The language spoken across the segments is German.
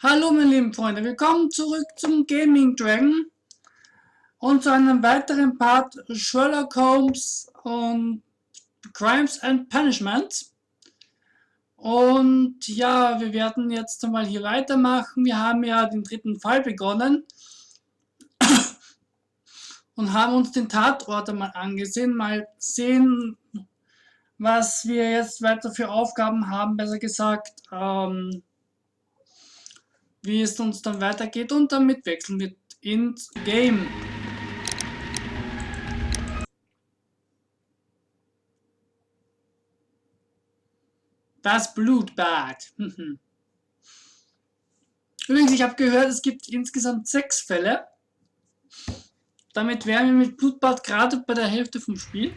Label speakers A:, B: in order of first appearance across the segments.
A: Hallo meine lieben Freunde, willkommen zurück zum Gaming Dragon und zu einem weiteren Part Sherlock Holmes und Crimes and Punishment. Und ja, wir werden jetzt einmal hier weitermachen. Wir haben ja den dritten Fall begonnen und haben uns den Tatort einmal angesehen, mal sehen, was wir jetzt weiter für Aufgaben haben, besser gesagt, wie es uns dann weitergeht, und damit wechseln wir ins Game. Das Blutbad. Übrigens, ich habe gehört, es gibt insgesamt 6 Fälle. Damit wären wir mit Blutbad gerade bei der Hälfte vom Spiel.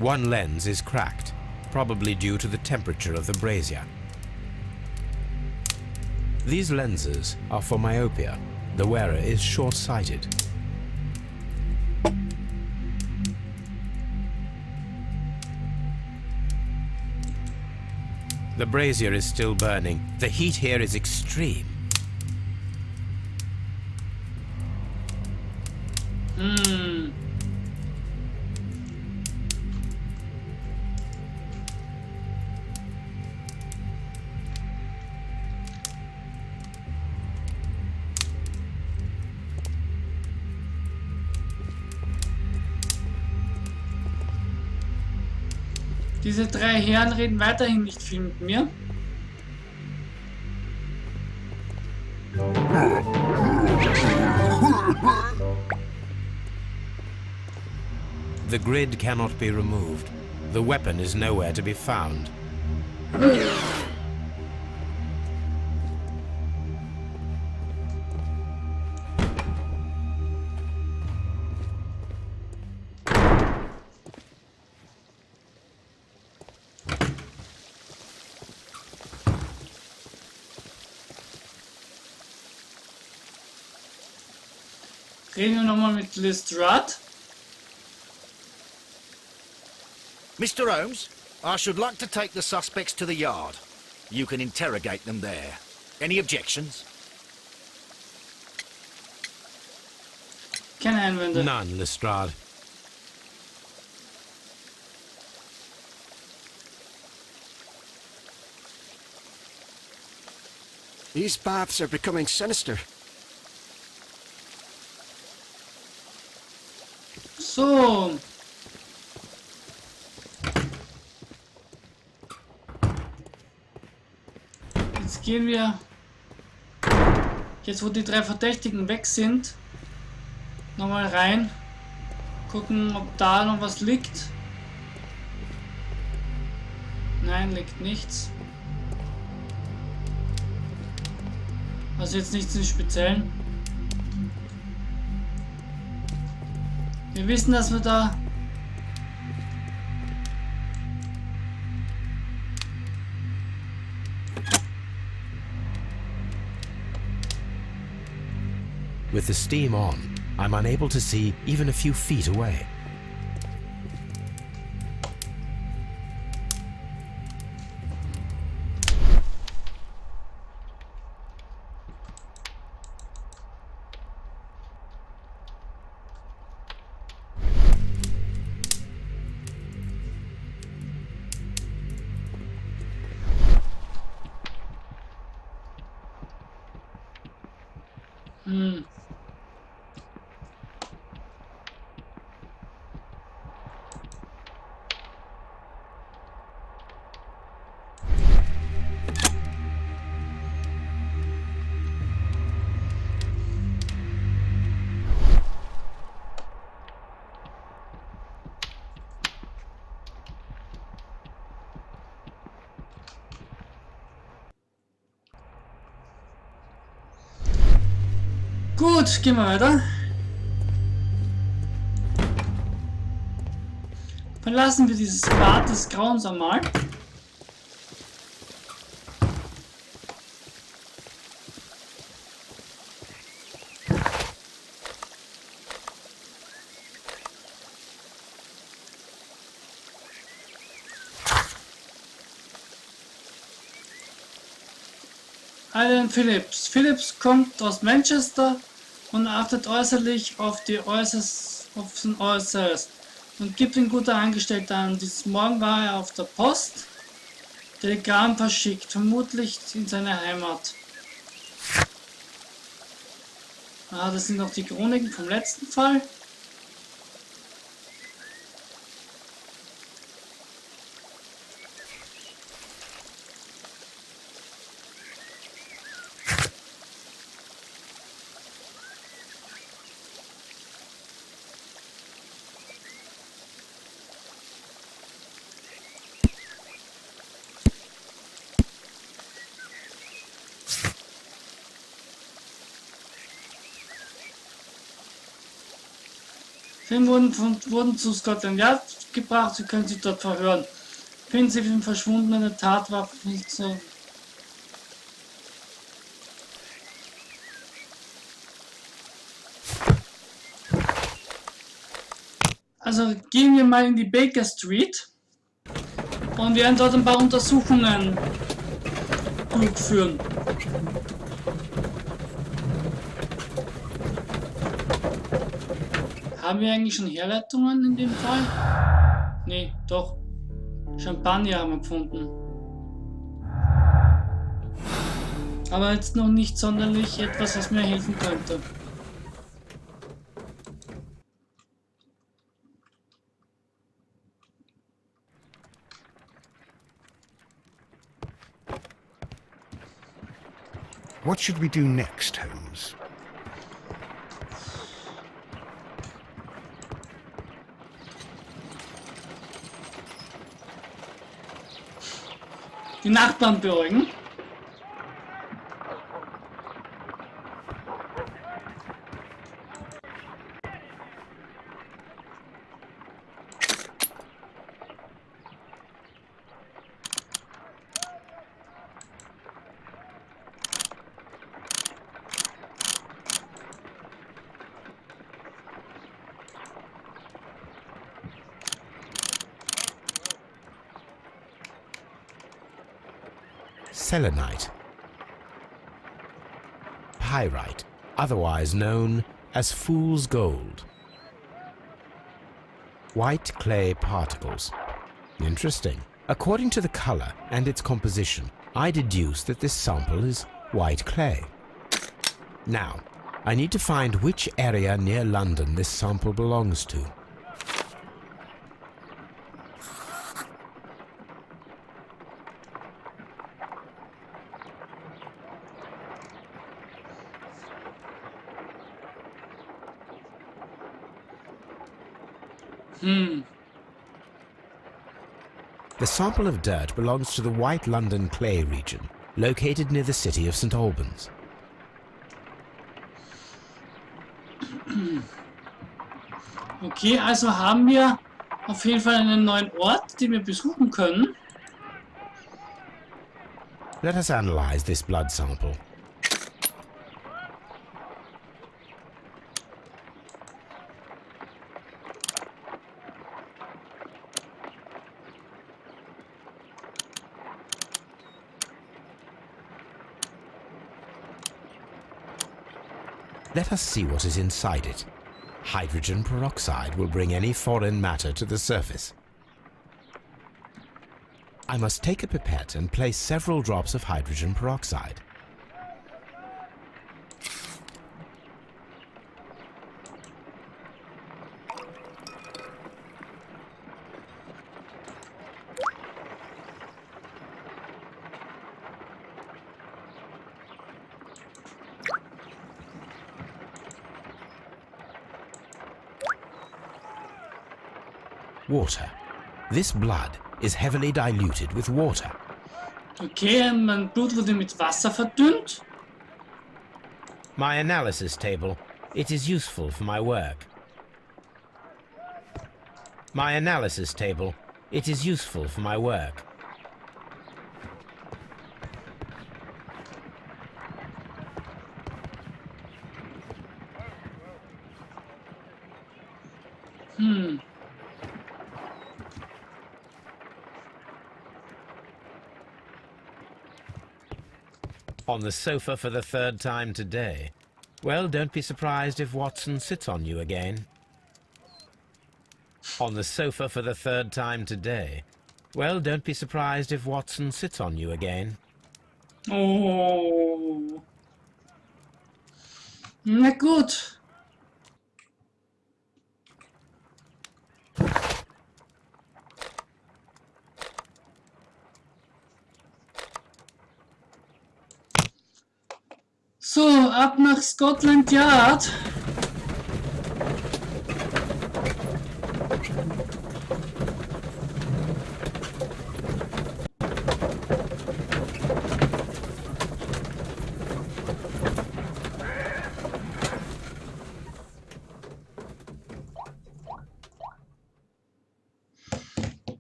B: One lens is cracked, probably due to the temperature of the brazier. These lenses are for myopia. The wearer is short-sighted. The brazier is still burning. The heat here is extreme.
A: Diese 3 Herren reden weiterhin nicht viel mit mir.
B: The grid cannot be removed. The weapon is nowhere to be found.
A: Reden wir nochmal mit Lestrade.
C: Mr. Holmes, I should like to take the suspects to the yard. You can interrogate them there. Any objections?
A: Keine Einwände.
B: None, Lestrade.
D: These baths are becoming sinister.
A: So. Jetzt gehen wir, jetzt wo die 3 Verdächtigen weg sind, nochmal rein. Gucken, ob da noch was liegt. Nein, liegt nichts. Also jetzt nichts im Speziellen. Wir wissen, dass wir da
B: With the steam on, I'm unable to see even a few feet away. gut, gehen wir weiter. Verlassen wir dieses Bad des Grauens einmal.
A: Alan Phillips. Phillips kommt aus Manchester und achtet äußerlich auf sein Äußeres und gibt ein guter Angestellter an. Dieses Morgen war er auf der Post, Telegramm verschickt, vermutlich in seine Heimat. Ah, das sind noch die Chroniken vom letzten Fall. Film wurden zu Scotland Yard gebracht, Sie können sich dort verhören. Finden Sie den verschwundene Tatwaffen so. Also gehen wir mal in die Baker Street und werden dort ein paar Untersuchungen durchführen. Haben wir eigentlich schon Herleitungen in dem Fall? Nee, doch. Champagner haben wir gefunden. Aber jetzt noch nicht sonderlich etwas, was mir helfen könnte.
D: What should we do next, Holmes?
A: Die Nachbarn beäugen.
B: Selenite. Pyrite, otherwise known as fool's gold. White clay particles. Interesting. According to the color and its composition, I deduce that this sample is white clay. Now, I need to find which area near London this sample belongs to. The sample of dirt belongs to the White London clay region, located near the city of St. Albans.
A: Okay, also haben wir auf jeden Fall einen neuen Ort, den wir besuchen können.
B: Let us analyze this blood sample. Let us see what is inside it. Hydrogen peroxide will bring any foreign matter to the surface. I must take a pipette and place several drops of hydrogen peroxide. Water. This blood is heavily diluted with water.
A: Okay, mein Blut wurde mit Wasser verdünnt.
B: My analysis table. It is useful for my work. My analysis table. It is useful for my work. On the sofa for the third time today. Well, don't be surprised if Watson sits on you again. On the sofa for the third time today. Well, don't be surprised if Watson sits on you again.
A: Oh. Na gut. So, ab nach Scotland Yard.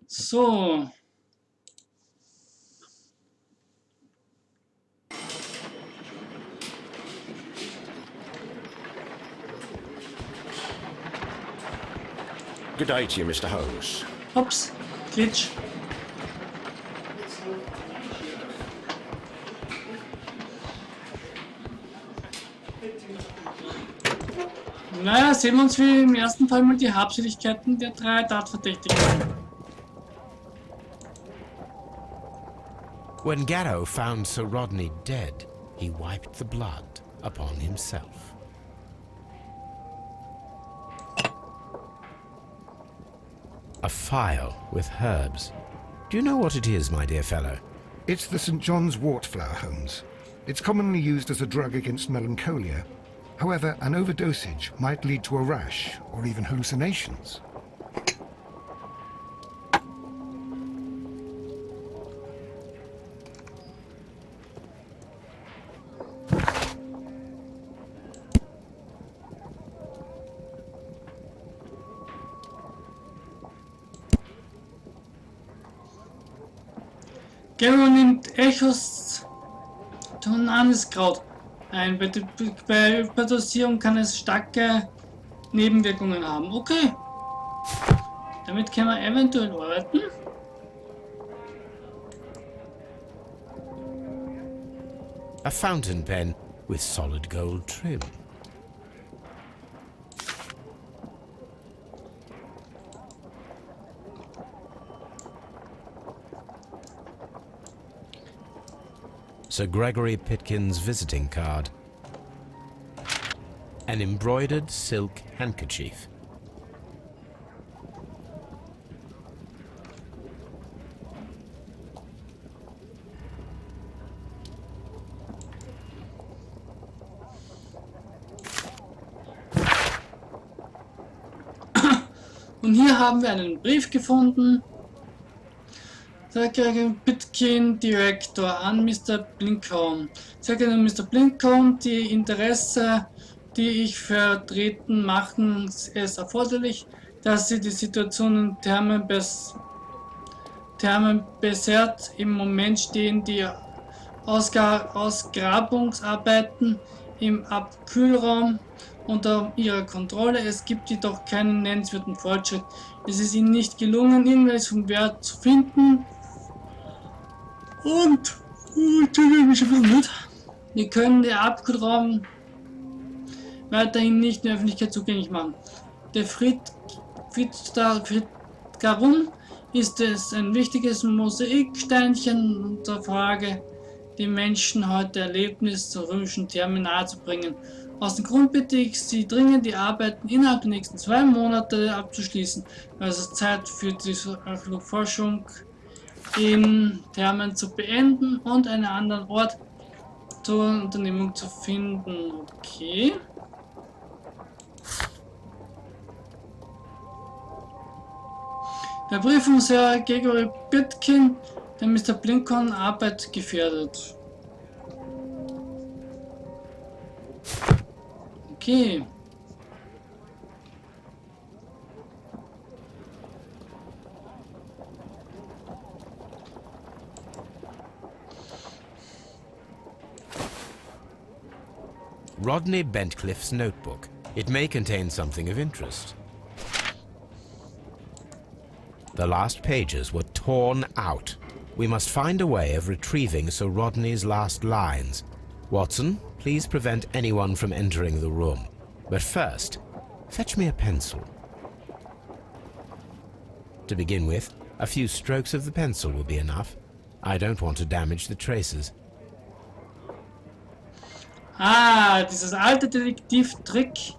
A: So.
E: Good day to you, Mr. Holmes.
A: Ups, Glitch. Naja, sehen wir uns wie im ersten Fall mal die Habseligkeiten der 3 Tatverdächtigen an.
B: When Garrow found Sir Rodney dead, he wiped the blood upon himself. A phial with herbs. Do you know what it is, my dear fellow?
D: It's the St. John's wort flower, Holmes. It's commonly used as a drug against melancholia. However, an overdosage might lead to a rash or even hallucinations.
A: Garrow nimmt Echos Tonanniskraut ein. Bei Überdosierung kann es starke Nebenwirkungen haben. Okay. Damit können wir eventuell arbeiten.
B: A fountain pen with solid gold trim. Sir Gregory Pitkin's visiting card. An embroidered silk handkerchief.
A: Und hier haben wir einen Brief gefunden. Sehr geehrter Pitkin, Direktor, an Mr. Blincoln. Sehr geehrter Mr. Blincoln, die Interesse, die ich vertreten, machen es erforderlich, dass Sie die Situation in Thermen besert. Im Moment stehen die Ausgrabungsarbeiten im Abkühlraum unter Ihrer Kontrolle. Es gibt jedoch keinen nennenswerten Fortschritt. Es ist Ihnen nicht gelungen, irgendwas vom Wert zu finden. Und wir können den Abkühlraum weiterhin nicht in der Öffentlichkeit zugänglich machen. Der Darum ist es ein wichtiges Mosaiksteinchen der Frage, den Menschen heute Erlebnis zur römischen Therme nahezubringen. Aus dem Grund bitte ich Sie dringend, die Arbeiten innerhalb der nächsten 2 Monate abzuschließen. Also Zeit für die Forschung in Thermen zu beenden und einen anderen Ort zur Unternehmung zu finden. Okay. Der Brief von Sir Gregory Pitkin, der Mr. Blincoln Arbeit gefährdet. Okay.
B: Rodney Bentcliffe's notebook. It may contain something of interest. The last pages were torn out. We must find a way of retrieving Sir Rodney's last lines Watson, please prevent anyone from entering the room. But first, fetch me a pencil. To begin with, a few strokes of the pencil will be enough. I don't want to damage the traces.
A: Ah, dieses alte Detektivtrick.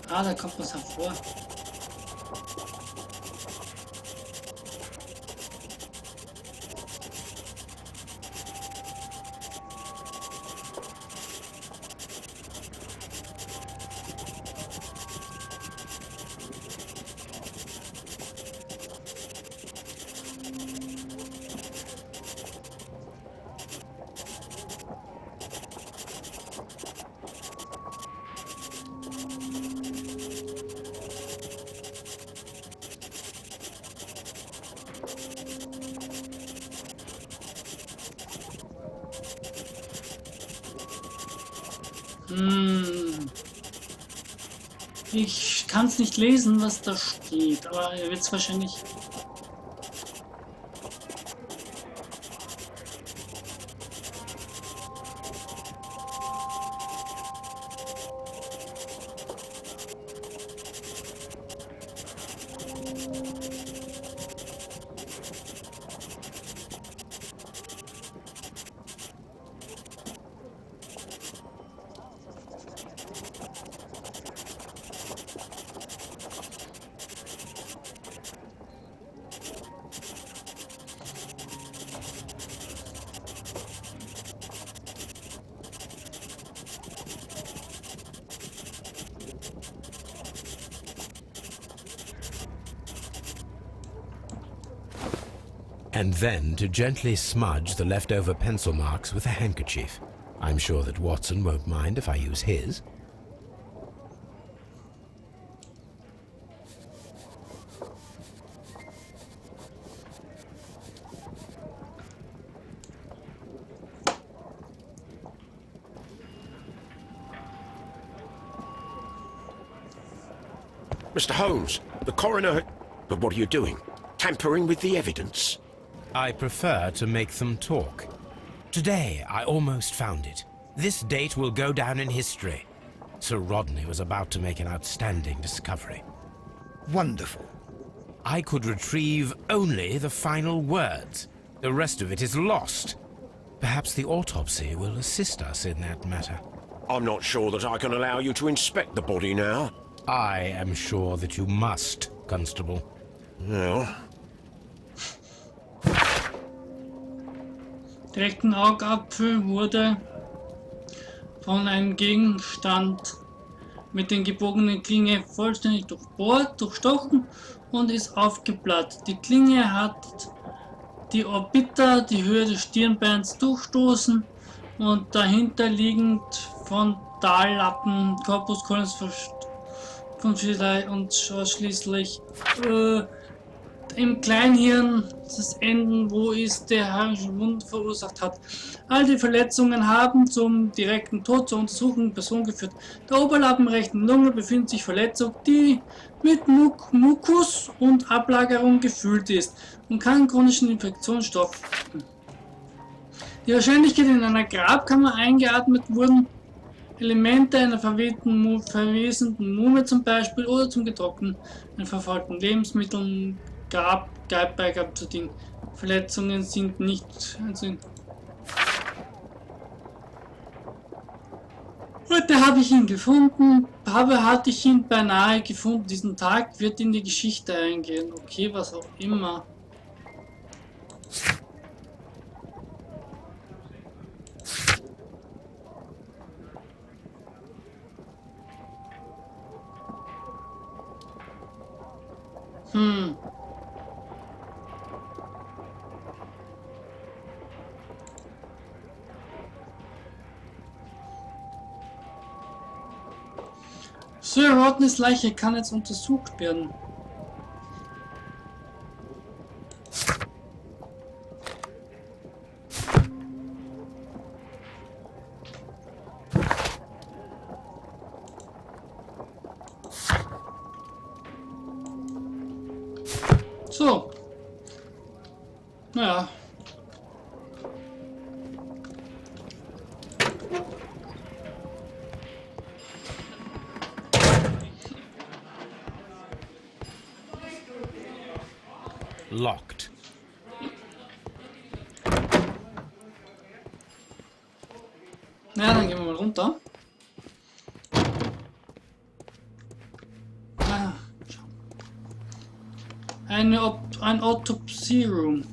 A: Ah, da kommt was hervor. Ich kann es nicht lesen, was da steht, aber er wird es wahrscheinlich...
B: And then to gently smudge the leftover pencil marks with a handkerchief. I'm sure that Watson won't mind if I use his.
E: Mr. Holmes, the coroner... But what are you doing? Tampering with the evidence?
B: I prefer to make them talk. Today, I almost found it. This date will go down in history. Sir Rodney was about to make an outstanding discovery.
D: Wonderful.
B: I could retrieve only the final words. The rest of it is lost. Perhaps the autopsy will assist us in that matter.
E: I'm not sure that I can allow you to inspect the body now.
B: I am sure that you must, Constable.
E: Well...
A: Der rechten Augapfel wurde von einem Gegenstand mit den gebogenen Klinge vollständig durchbohrt, durchstochen und ist aufgeplatzt. Die Klinge hat die Orbita, die Höhe des Stirnbeins, durchstoßen und dahinter liegend Frontallappen, Corpus callosum und schließlich im Kleinhirn das Enden, wo es der harnische Wund verursacht hat. All die Verletzungen haben zum direkten Tod zur Untersuchung Person geführt. Der Oberlappen rechten Lunge befindet sich Verletzung, die mit Mukus und Ablagerung gefüllt ist und kann chronischen Infektionsstoff. Die Wahrscheinlichkeit, in einer Grabkammer eingeatmet wurden, Elemente einer verwesenden Mumie zum Beispiel oder zum getrockneten verfaulten Lebensmitteln Beigabe zu den Verletzungen sind nicht. Heute habe ich ihn gefunden, hatte ich ihn beinahe gefunden. Diesen Tag wird in die Geschichte eingehen. Okay, was auch immer. Sir Rodneys Leiche kann jetzt untersucht werden. So. Naja.
B: Locked.
A: Naja, dann gehen wir mal runter. Ah, schau. Ein Autopsie Room.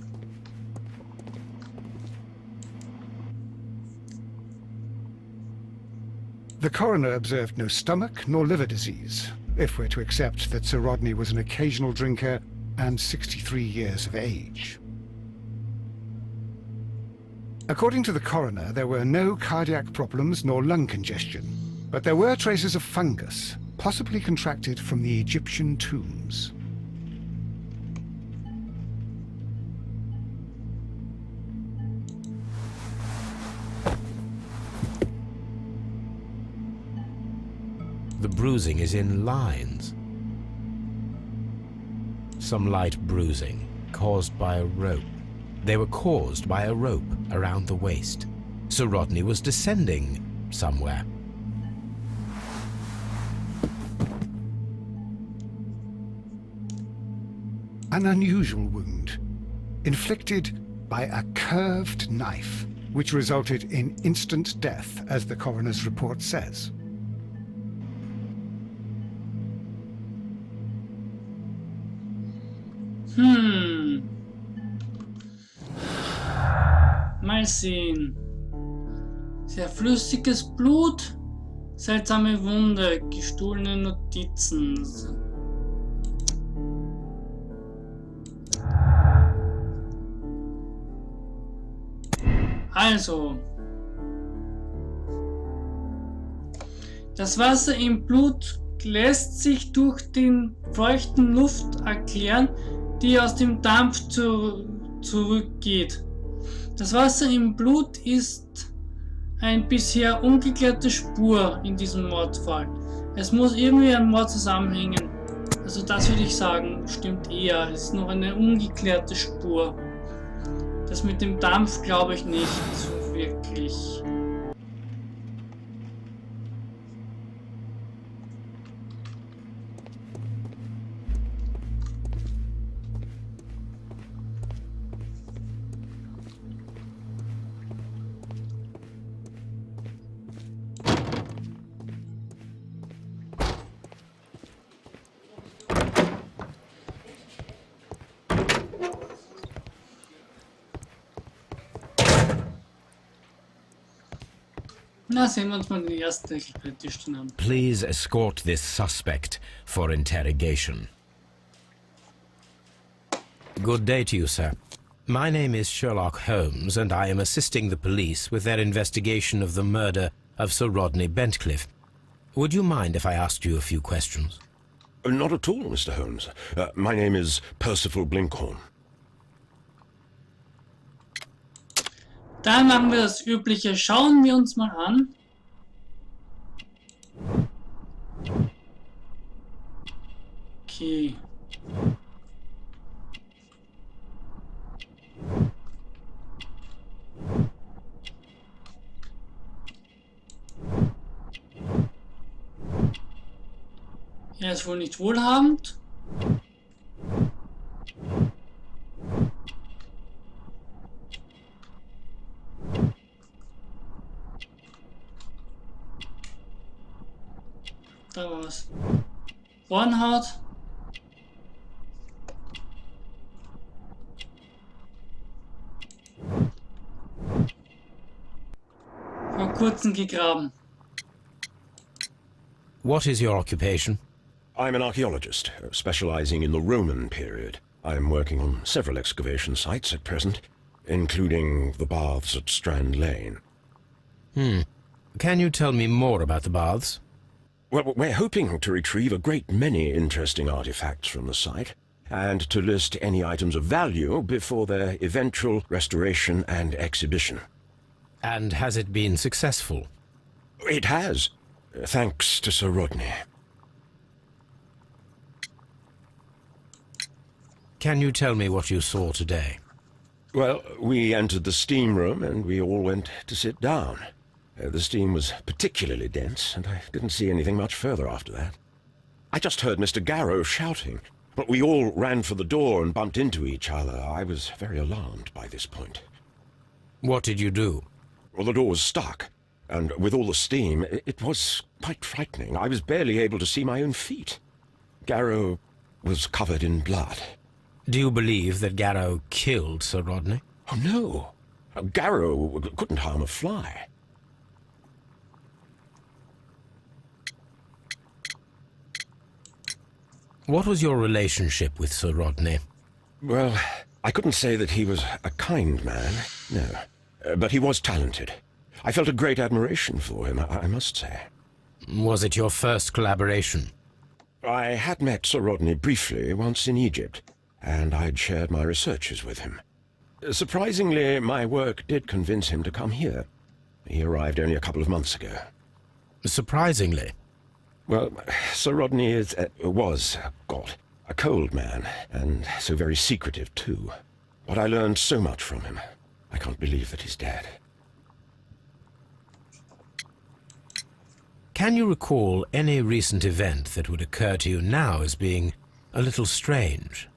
D: The coroner observed no stomach nor liver disease, if we're to accept that Sir Rodney was an occasional drinker and 63 years of age. According to the coroner, there were no cardiac problems nor lung congestion, but there were traces of fungus, possibly contracted from the Egyptian tombs.
B: The bruising is in lines. Some light bruising, caused by a rope. They were caused by a rope around the waist. Sir Rodney was descending somewhere.
D: An unusual wound, inflicted by a curved knife, which resulted in instant death, as the coroner's report says.
A: Mal sehen. Sehr flüssiges Blut, seltsame Wunde, gestohlene Notizen. Also, das Wasser im Blut lässt sich durch den feuchten Luft erklären, die aus dem Dampf zurückgeht. Das Wasser im Blut ist eine bisher ungeklärte Spur in diesem Mordfall. Es muss irgendwie ein Mord zusammenhängen. Also das würde ich sagen, stimmt eher. Es ist noch eine ungeklärte Spur. Das mit dem Dampf glaube ich nicht so wirklich. Na, sehen wir uns mal den ersten Tisch an.
B: Please escort this suspect for interrogation. Good day to you, sir. My name is Sherlock Holmes, and I am assisting the police with their investigation of the murder of Sir Rodney Bentcliffe. Would you mind if I asked you a few questions?
E: Not at all, Mr. Holmes. My name is Percival Blinkhorn.
A: Dann machen wir das Übliche. Schauen wir uns mal an. Okay. Er ist wohl nicht wohlhabend. Da war was. Hornhaut. Vor kurzem gegraben.
B: What is your occupation?
E: I'm an archaeologist, specializing in the Roman period. I'm working on several excavation sites at present, including the baths at Strand Lane.
B: Can you tell me more about the baths?
E: Well, we're hoping to retrieve a great many interesting artifacts from the site, and to list any items of value before their eventual restoration and exhibition.
B: And has it been successful?
E: It has, thanks to Sir Rodney.
B: Can you tell me what you saw today?
E: Well, we entered the steam room and we all went to sit down. The steam was particularly dense, and I didn't see anything much further after that. I just heard Mr. Garrow shouting, but we all ran for the door and bumped into each other. I was very alarmed by this point.
B: What did you do?
E: Well, the door was stuck, and with all the steam, it was quite frightening. I was barely able to see my own feet. Garrow was covered in blood.
B: Do you believe that Garrow killed Sir Rodney?
E: Oh, no. Garrow couldn't harm a fly.
B: What was your relationship with Sir Rodney?
E: Well, I couldn't say that he was a kind man, no. But he was talented. I felt a great admiration for him, I must say.
B: Was it your first collaboration?
E: I had met Sir Rodney briefly once in Egypt, and I'd shared my researches with him. Surprisingly, my work did convince him to come here. He arrived only a couple of months ago.
B: Surprisingly?
E: Well, Sir Rodney was a cold man, and so very secretive too. But I learned so much from him. I can't believe that he's dead.
B: Can you recall any recent event that would occur to you now as being a little strange?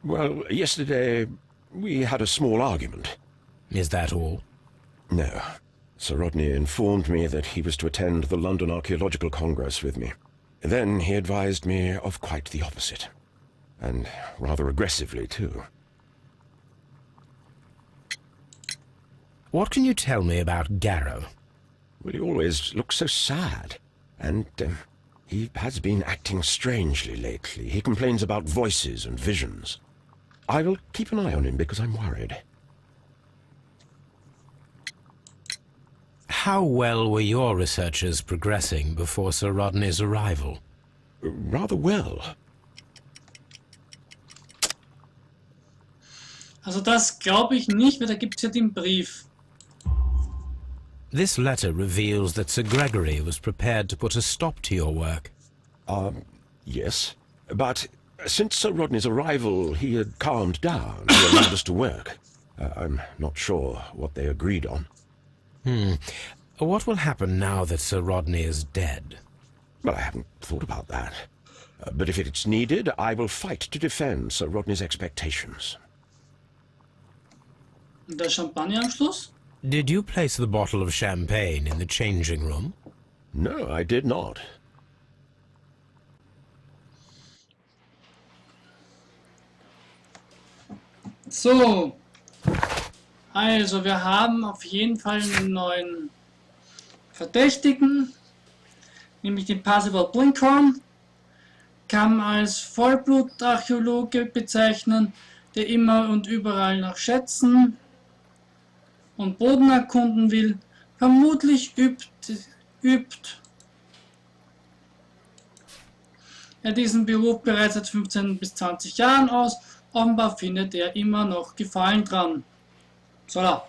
E: Well, yesterday we had a small argument.
B: Is that all?
E: No. Sir Rodney informed me that he was to attend the London Archaeological Congress with me. Then he advised me of quite the opposite. And rather aggressively, too.
B: What can you tell me about Garrow?
E: Well, he always looks so sad. And he has been acting strangely lately. He complains about voices and visions. I will keep an eye on him because I'm worried.
B: How well were your researches progressing before Sir Rodney's arrival?
E: Rather well.
A: Also das glaube ich nicht, weil da gibt es ja den Brief.
B: This letter reveals that Sir Gregory was prepared to put a stop to your work.
E: Yes. But since Sir Rodney's arrival, he had calmed down. He allowed us to work. I'm not sure what they agreed on.
B: What will happen now that Sir Rodney is dead?
E: Well, I haven't thought about that. But if it's needed, I will fight to defend Sir Rodney's expectations.
A: Der Champagner am Schluss?
B: Did you place the bottle of champagne in the changing room?
E: No, I did not.
A: So. Also, wir haben auf jeden Fall einen neuen Verdächtigen, nämlich den Percival Blinkhorn. Kann man als Vollblutarchäologe bezeichnen, der immer und überall nach Schätzen und Boden erkunden will. Vermutlich übt er diesen Beruf bereits seit 15 bis 20 Jahren aus. Offenbar findet er immer noch Gefallen dran. So.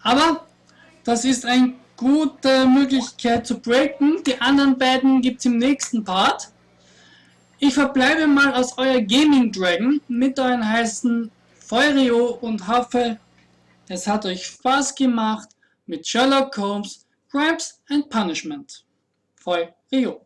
A: Aber das ist eine gute Möglichkeit zu breaken. Die anderen beiden gibt es im nächsten Part. Ich verbleibe mal als euer Gaming Dragon mit euren heißen Feurio und hoffe, es hat euch Spaß gemacht mit Sherlock Holmes, Crimes and Punishment. Feurio.